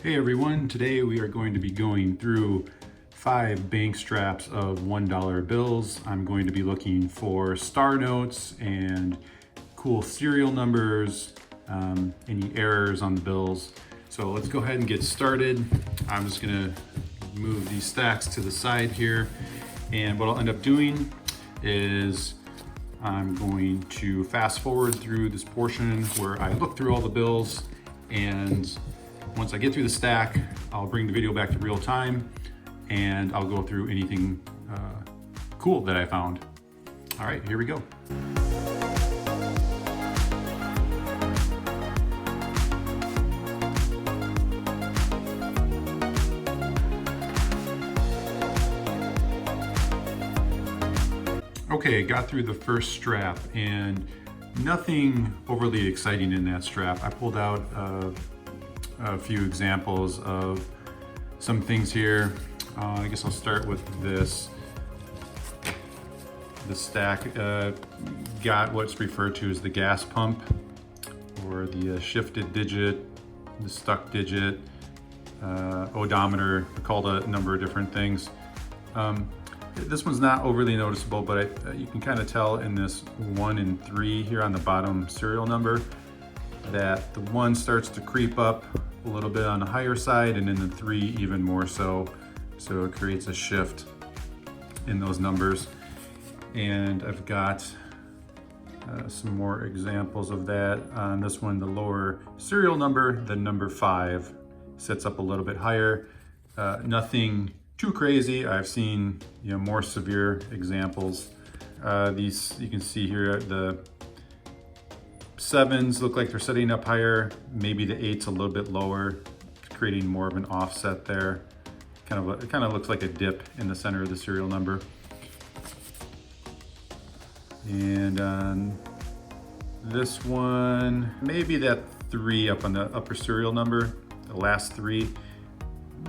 Hey everyone, today we are going to be going through 5 bank straps of $1 bills. I'm going to be looking for star notes and cool serial numbers, any errors on the bills. So let's go ahead and get started. I'm just gonna move these stacks to the side here. And what I'll end up doing is I'm going to fast forward through this portion where I look through all the bills, and once I get through the stack, I'll bring the video back to real time and I'll go through anything cool that I found. All right, here we go. Okay, got through the first strap and nothing overly exciting in that strap. I pulled out a few examples of some things here. I guess I'll start with this. The stack got what's referred to as the gas pump, or the shifted digit, the stuck digit, odometer. I called a number of different things. This one's not overly noticeable, but you can kind of tell in this 1 and 3 here on the bottom serial number that the 1 starts to creep up a little bit on the higher side, and then the 3 even more so. So it creates a shift in those numbers. And I've got some more examples of that. On this one, the lower serial number, the number 5, sits up a little bit higher. Nothing too crazy. I've seen more severe examples. These you can see here, the 7s look like they're setting up higher. Maybe the 8's a little bit lower, creating more of an offset there. It kind of looks like a dip in the center of the serial number. And on this one, maybe that 3 up on the upper serial number, the last 3,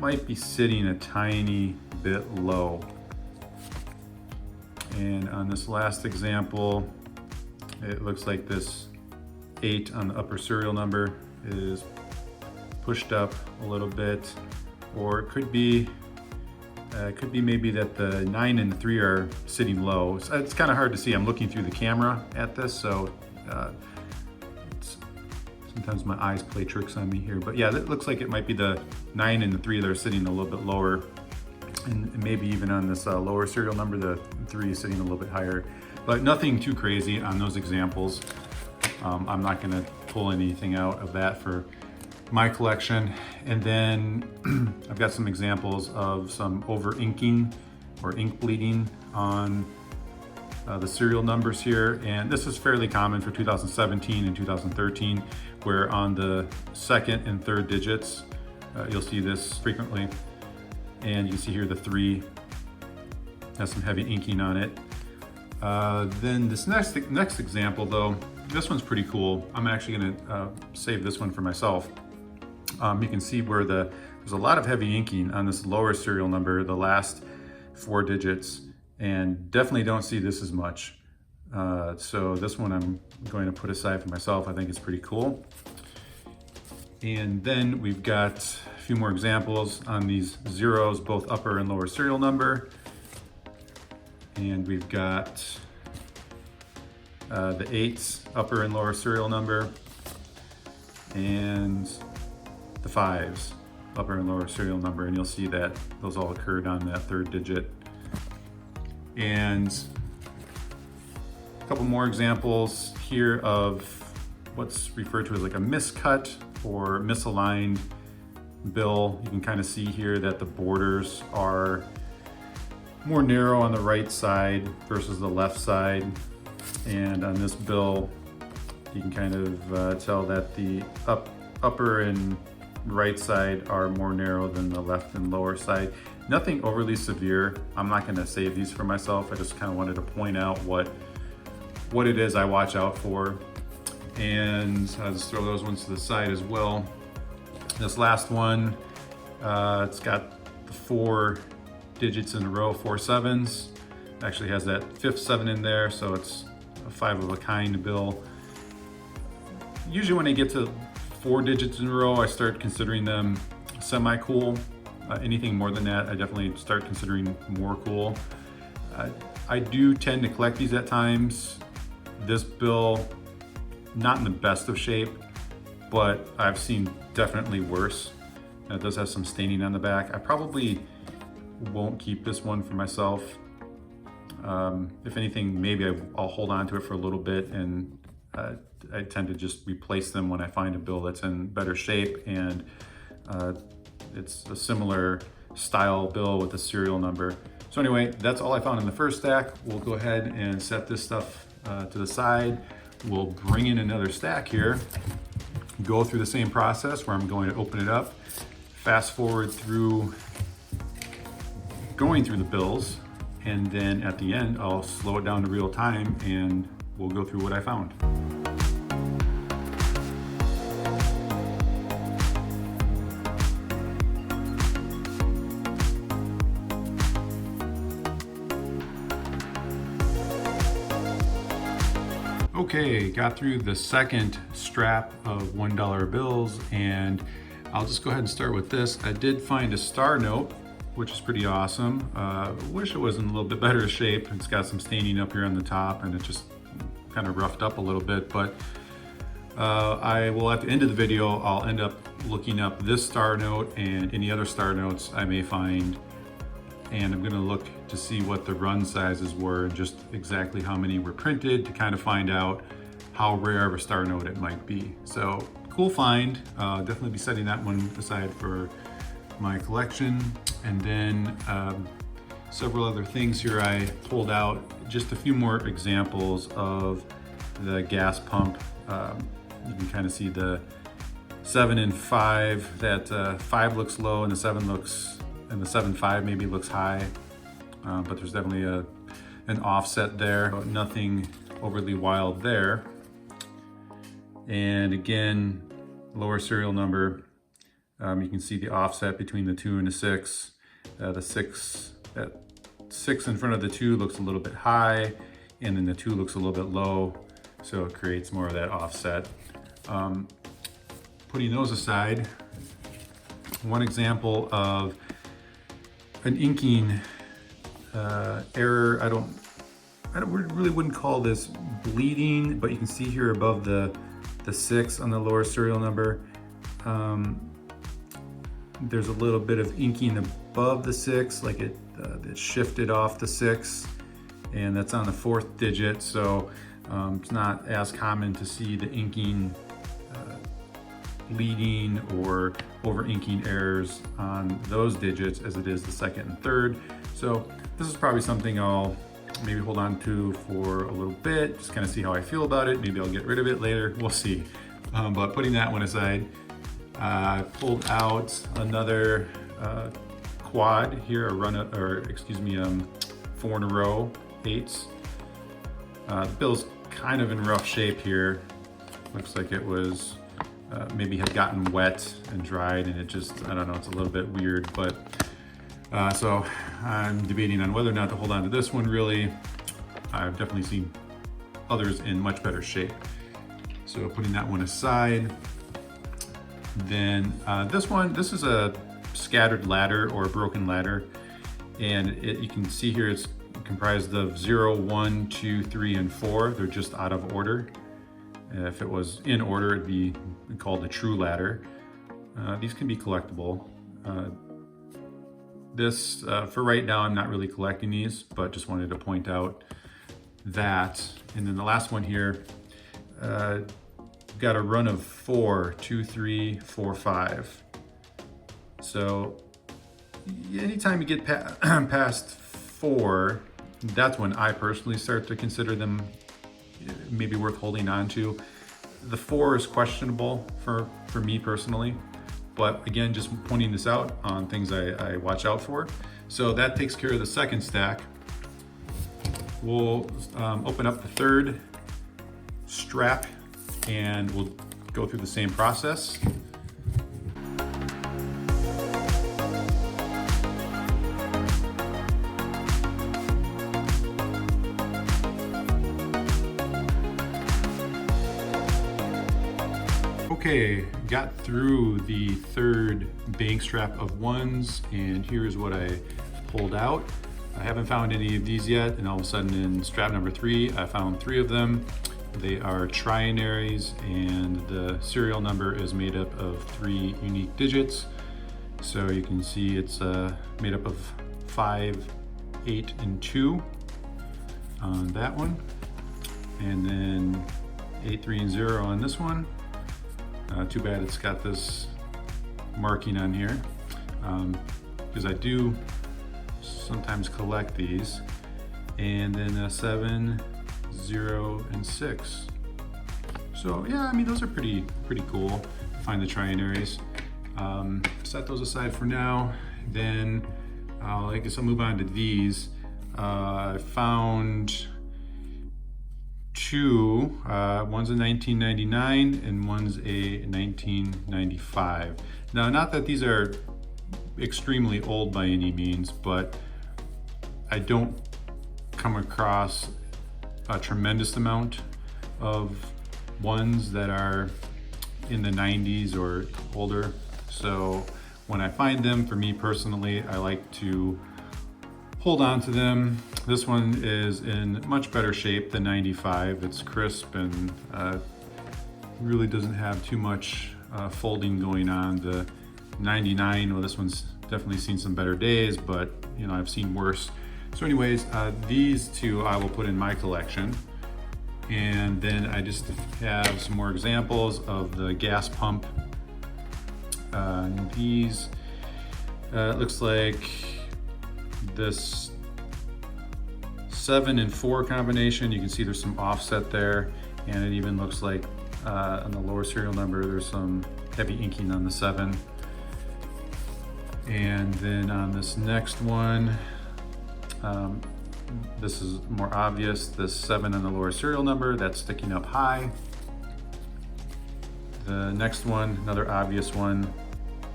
might be sitting a tiny bit low. And on this last example, it looks like this 8 on the upper serial number is pushed up a little bit, or it could be maybe that the 9 and the 3 are sitting low. So it's kind of hard to see. I'm looking through the camera at this, so sometimes my eyes play tricks on me here. But yeah, it looks like it might be the 9 and the 3 that are sitting a little bit lower, and maybe even on this lower serial number, the 3 is sitting a little bit higher. But nothing too crazy on those examples. I'm not going to pull anything out of that for my collection. And then I've got some examples of some over inking or ink bleeding on the serial numbers here. And this is fairly common for 2017 and 2013, where on the 2nd and 3rd digits, you'll see this frequently. And you see here the 3 has some heavy inking on it. Then this next example though, this one's pretty cool. I'm actually gonna save this one for myself. You can see where there's a lot of heavy inking on this lower serial number, the last 4 digits, and definitely don't see this as much. So this one I'm going to put aside for myself. I think it's pretty cool. And then we've got a few more examples on these zeros, both upper and lower serial number. And we've got the 8s, upper and lower serial number, and the 5s, upper and lower serial number, and you'll see that those all occurred on that 3rd digit. And a couple more examples here of what's referred to as like a miscut or misaligned bill. You can kind of see here that the borders are more narrow on the right side versus the left side. And on this bill, you can kind of tell that the upper and right side are more narrow than the left and lower side. Nothing overly severe. I'm not going to save these for myself. I just kind of wanted to point out what it is I watch out for. And I'll just throw those ones to the side as well. This last one, it's got the 4 digits in a row, 4 7s. Actually has that 5th 7 in there, so it's a 5 of a kind bill. Usually when I get to 4 digits in a row, I start considering them semi-cool. Anything more than that, I definitely start considering more cool. I do tend to collect these at times. This bill, not in the best of shape, but I've seen definitely worse. It does have some staining on the back. I probably won't keep this one for myself. If anything, maybe I'll hold on to it for a little bit, and I tend to just replace them when I find a bill that's in better shape and it's a similar style bill with a serial number. So anyway, that's all I found in the first stack. We'll go ahead and set this stuff to the side. We'll bring in another stack here, go through the same process where I'm going to open it up, fast forward through going through the bills, and then at the end, I'll slow it down to real time and we'll go through what I found. Okay, got through the second strap of $1 bills, and I'll just go ahead and start with this. I did find a star note, which is pretty awesome. Wish it was in a little bit better shape. It's got some staining up here on the top and it just kind of roughed up a little bit, but I will, at the end of the video, I'll end up looking up this star note and any other star notes I may find, and I'm gonna look to see what the run sizes were and just exactly how many were printed to kind of find out how rare of a star note it might be. So cool find. Definitely be setting that one aside for my collection. And then several other things here I pulled out, just a few more examples of the gas pump. You can kind of see the 7 and 5, that 5 looks low and the 7 looks, and the 7.5 maybe looks high, but there's definitely an offset there. Nothing overly wild there. And again, lower serial number. You can see the offset between the 2 and the 6. The 6 in front of the 2 looks a little bit high, and then the 2 looks a little bit low, so it creates more of that offset. Putting those aside, one example of an inking error. I really wouldn't call this bleeding, but you can see here above the 6 on the lower serial number, there's a little bit of inking above the 6, like it shifted off the 6, and that's on the 4th digit. So it's not as common to see the inking bleeding or over inking errors on those digits as it is the 2nd and 3rd. So this is probably something I'll maybe hold on to for a little bit, just kind of see how I feel about it. Maybe I'll get rid of it later, we'll see. But putting that one aside, I pulled out another quad here, a run, or excuse me, 4 in a row 8s. The bill's kind of in rough shape here. Looks like it was maybe had gotten wet and dried, and it just, I don't know, it's a little bit weird, but so I'm debating on whether or not to hold on to this one. Really, I've definitely seen others in much better shape. So putting that one aside, then this is a scattered ladder or a broken ladder, and you can see here it's comprised of 0, 1, 2, 3, and 4. They're just out of order. If it was in order, it'd be called a true ladder. These can be collectible. For right now, I'm not really collecting these, but just wanted to point out that. And then the last one here, got a run of 4, 2, 3, 4, 5. So anytime you get past 4, that's when I personally start to consider them maybe worth holding on to. The 4 is questionable for me personally, but again, just pointing this out on things I watch out for. So that takes care of the second stack. We'll open up the 3rd strap and we'll go through the same process. Okay, got through the third bank strap of ones, and here's what I pulled out. I haven't found any of these yet, and all of a sudden in strap number 3, I found 3 of them. They are trinaries, and the serial number is made up of 3 unique digits. So you can see it's made up of 5, 8, and 2 on that one, and then 8, 3, and 0 on this one. Too bad it's got this marking on here, because I do sometimes collect these. And then 7, 0, and 6. So yeah, I mean, those are pretty cool. Find the trinaries. Set those aside for now. Then I guess I'll move on to these. I found 2. One's a 1999 and one's a 1995. Now, not that these are extremely old by any means, but I don't come across a tremendous amount of ones that are in the 90s or older. So when I find them, for me personally, I like to hold on to them. This one is in much better shape than 95. It's crisp and really doesn't have too much folding going on. The 99, well, this one's definitely seen some better days, but you know, I've seen worse. So anyways, these 2 I will put in my collection. And then I just have some more examples of the gas pump. These, it looks like this 7 and 4 combination. You can see there's some offset there, and it even looks like on the lower serial number there's some heavy inking on the 7. And then on this next one, this is more obvious. This 7 on the lower serial number, that's sticking up high. The next one, another obvious one,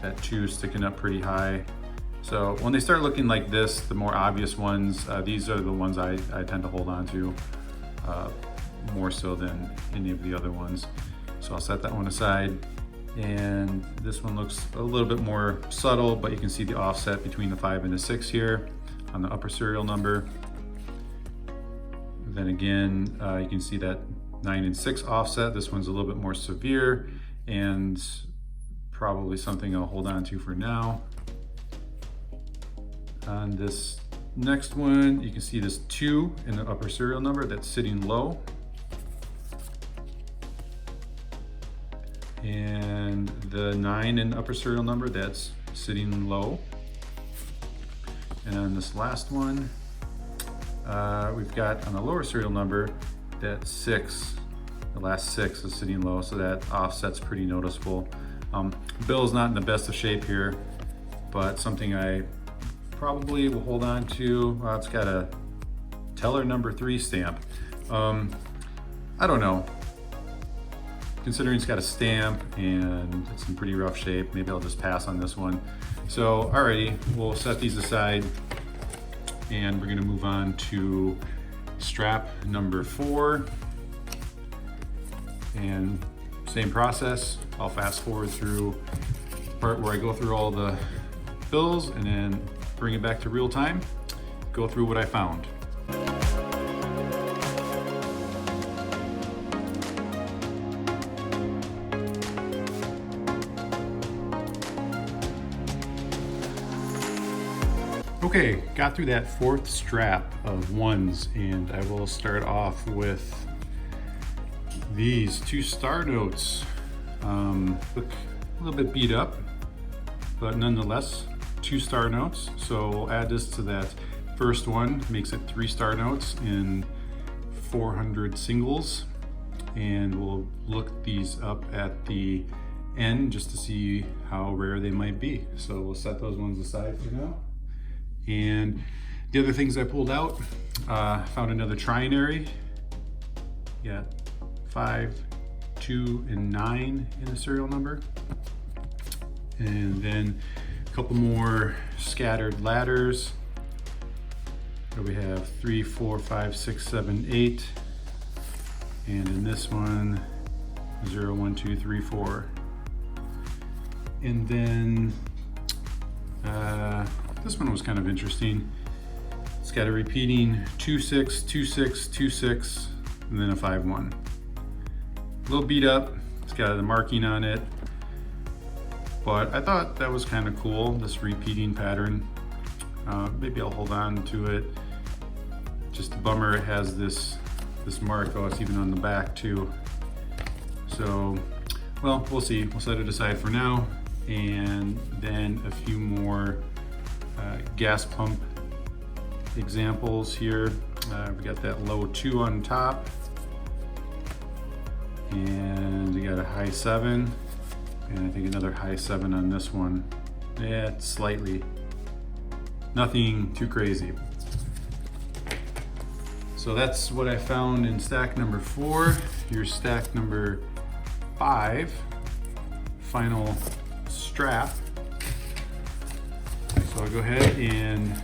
that 2 is sticking up pretty high. So when they start looking like this, the more obvious ones, these are the ones I tend to hold on to more so than any of the other ones. So I'll set that one aside. And this one looks a little bit more subtle, but you can see the offset between the 5 and the 6 here on the upper serial number. Then again, you can see that 9 and 6 offset. This one's a little bit more severe and probably something I'll hold on to for now. On this next one, you can see this 2 in the upper serial number that's sitting low. And the 9 in the upper serial number that's sitting low. And on this last one, we've got on the lower serial number that 6, the last 6 is sitting low, so that offset's pretty noticeable. Bill's not in the best of shape here, but something I probably will hold on to. It's got a teller number 3 stamp. I don't know. Considering it's got a stamp and it's in pretty rough shape, maybe I'll just pass on this one. So alrighty, we'll set these aside and we're gonna move on to strap number 4. And same process, I'll fast forward through the part where I go through all the bills and then bring it back to real time, go through what I found. Okay, got through that 4th strap of ones, and I will start off with these 2 star notes. Look a little bit beat up, but nonetheless, 2 star notes. So we'll add this to that first one, makes it 3 star notes in 400 singles. And we'll look these up at the end just to see how rare they might be. So we'll set those ones aside for now. And the other things I pulled out, found another trinary. Yeah, 5, 2, and 9 in the serial number. And then a couple more scattered ladders. So we have 3, 4, 5, 6, 7, 8. And in this one, 0, 1, 2, 3, 4. And then this one was kind of interesting. It's got a repeating 2-6, 2-6, 2-6, and then a 5-1. A little beat up. It's got the marking on it, but I thought that was kind of cool, this repeating pattern. Maybe I'll hold on to it. Just a bummer it has this mark. Oh, it's even on the back too. So, well, we'll see. We'll set it aside for now. And then a few more gas pump examples here. We got that low 2 on top, and we got a high 7, and I think another high 7 on this one. Yeah, it's slightly. Nothing too crazy. So that's what I found in stack number 4. Here's stack number 5, final strap. So I'll go ahead and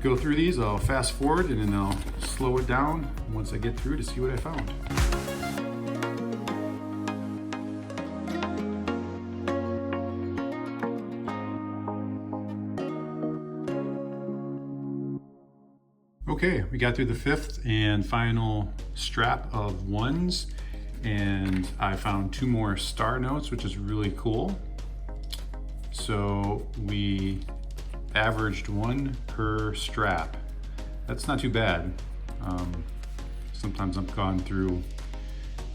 go through these. I'll fast forward and then I'll slow it down once I get through to see what I found. Okay, we got through the 5th and final strap of 1s, and I found 2 more star notes, which is really cool. So we averaged 1 per strap. That's not too bad. Sometimes I've gone through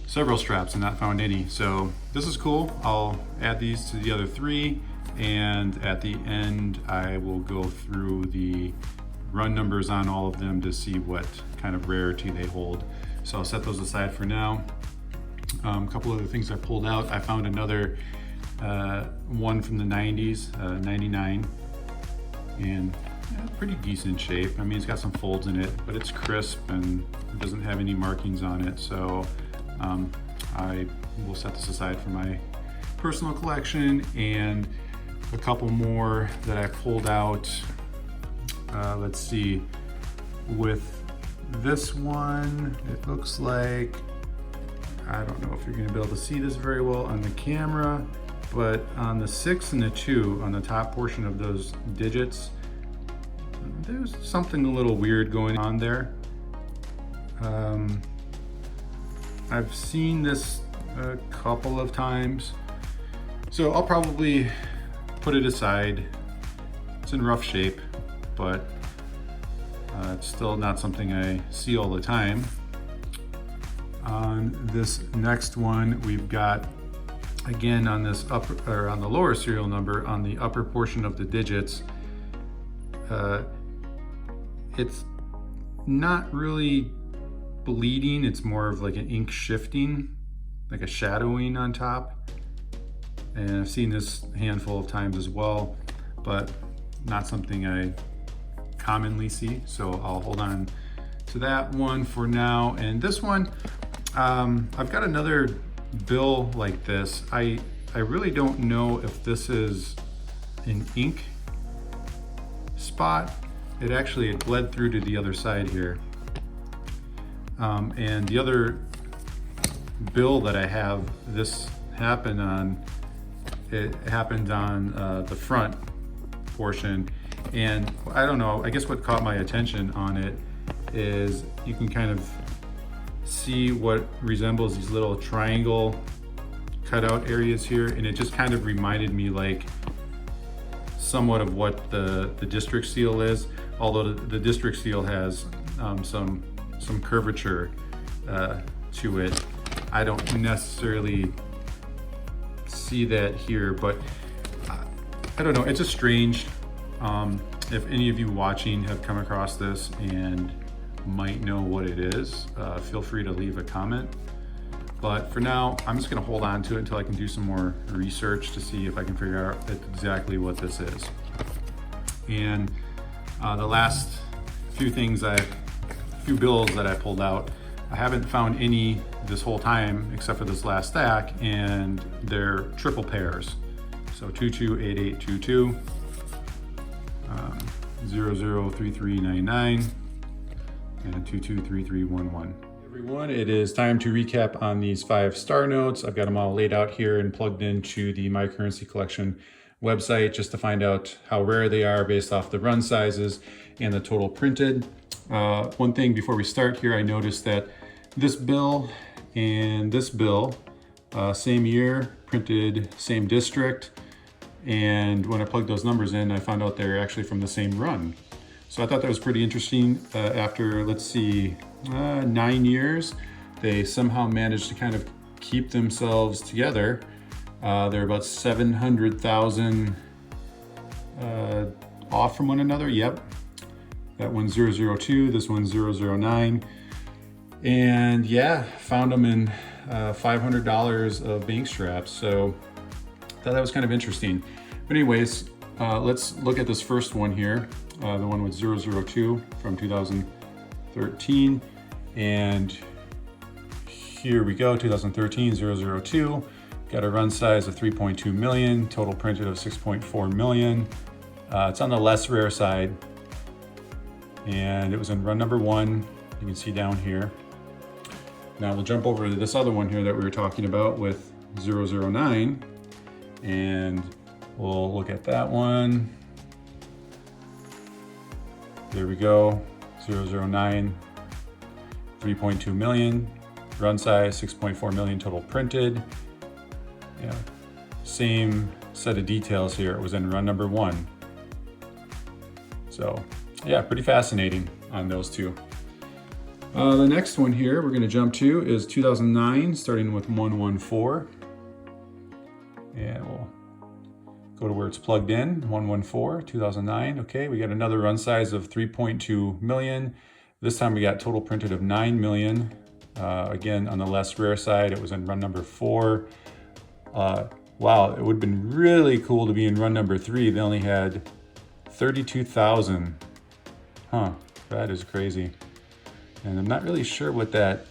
several straps and not found any. So this is cool. I'll add these to the other 3, and at the end I will go through the run numbers on all of them to see what kind of rarity they hold. So I'll set those aside for now. A couple other things I pulled out. I found another one from the 90s, 99, and pretty decent shape. I mean, it's got some folds in it, but it's crisp and it doesn't have any markings on it. So I will set this aside for my personal collection. And a couple more that I pulled out. Let's see, with this one, it looks like, I don't know if you're gonna be able to see this very well on the camera, but on the 6 and the 2, on the top portion of those digits, there's something a little weird going on there. I've seen this a couple of times, so I'll probably put it aside. It's in rough shape, but it's still not something I see all the time. On this next one, we've got, again, on this upper, or on the lower serial number, on the upper portion of the digits, it's not really bleeding. It's more of like an ink shifting, like a shadowing on top. And I've seen this a handful of times as well, but not something I commonly see. So I'll hold on to that one for now. And this one, I've got another bill like this. I really don't know if this is an ink spot. It bled through to the other side here. And the other bill that I have this happen on, it happened on the front portion. And I don't know, I guess what caught my attention on it is you can kind of see what resembles these little triangle cutout areas here, and it just kind of reminded me like somewhat of what the district seal is, although the district seal has some curvature to it. I don't necessarily see that here, but I don't know, it's just strange. If any of you watching have come across this and might know what it is, feel free to leave a comment. But for now, I'm just gonna hold on to it until I can do some more research to see if I can figure out exactly what this is. And the last few bills that I pulled out, I haven't found any this whole time except for this last stack, and they're triple pairs. So 228822, 003399, and 223311. Everyone, it is time to recap on these 5 star notes. I've got them all laid out here and plugged into the My Currency Collection website just to find out how rare they are based off the run sizes and the total printed. One thing before we start here, I noticed that this bill and this bill, same year, printed same district, and when I plugged those numbers in, I found out they're actually from the same run. So I thought that was pretty interesting. After, let's see, 9 years, they somehow managed to kind of keep themselves together. They're about 700,000 off from one another. Yep, that one's 002, this one's 009. And yeah, found them in $500 of bank straps. So I thought that was kind of interesting. But anyways, let's look at this first one here. The one with 002 from 2013. And here we go, 2013, 002. Got a run size of 3.2 million, total printed of 6.4 million. It's on the less rare side. And it was in run number 1, you can see down here. Now we'll jump over to this other one here that we were talking about with 009. And we'll look at that one. There we go, 009, 3.2 million, run size 6.4 million total printed. Yeah, same set of details here. It was in run number 1. So yeah, pretty fascinating on those two. The next one here we're going to jump to is 2009, starting with 114. And we'll go to where it's plugged in, 114, 2009. Okay, we got another run size of 3.2 million. This time we got total printed of 9 million. Again, on the less rare side, it was in run number 4. Wow, it would have been really cool to be in run number 3. They only had 32,000. Huh, that is crazy. And I'm not really sure what that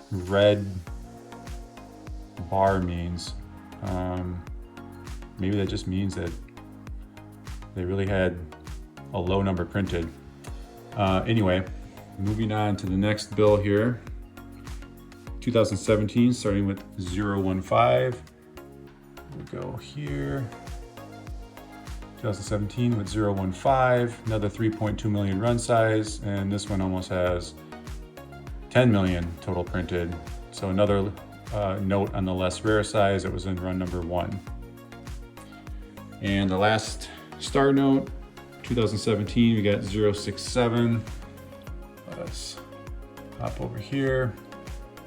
red bar means. Maybe that just means that they really had a low number printed. Anyway, moving on to the next bill here. 2017, starting with 015. We'll go here. 2017 with 015, another 3.2 million run size, and this one almost has 10 million total printed. So another note on the less rare size, it was in run number 1. And the last star note, 2017, we got 067. Let's hop over here.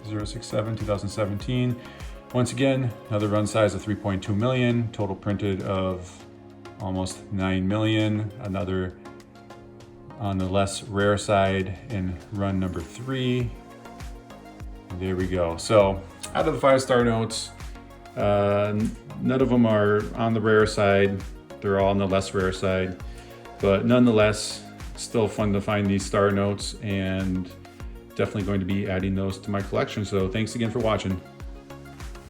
067, 2017. Once again, another run size of 3.2 million, total printed of almost 9 million. Another on the less rare side in run number 3. There we go. So out of the 5 star notes, none of them are on the rare side. They're all on the less rare side, but nonetheless, still fun to find these star notes, and definitely going to be adding those to my collection. So thanks again for watching.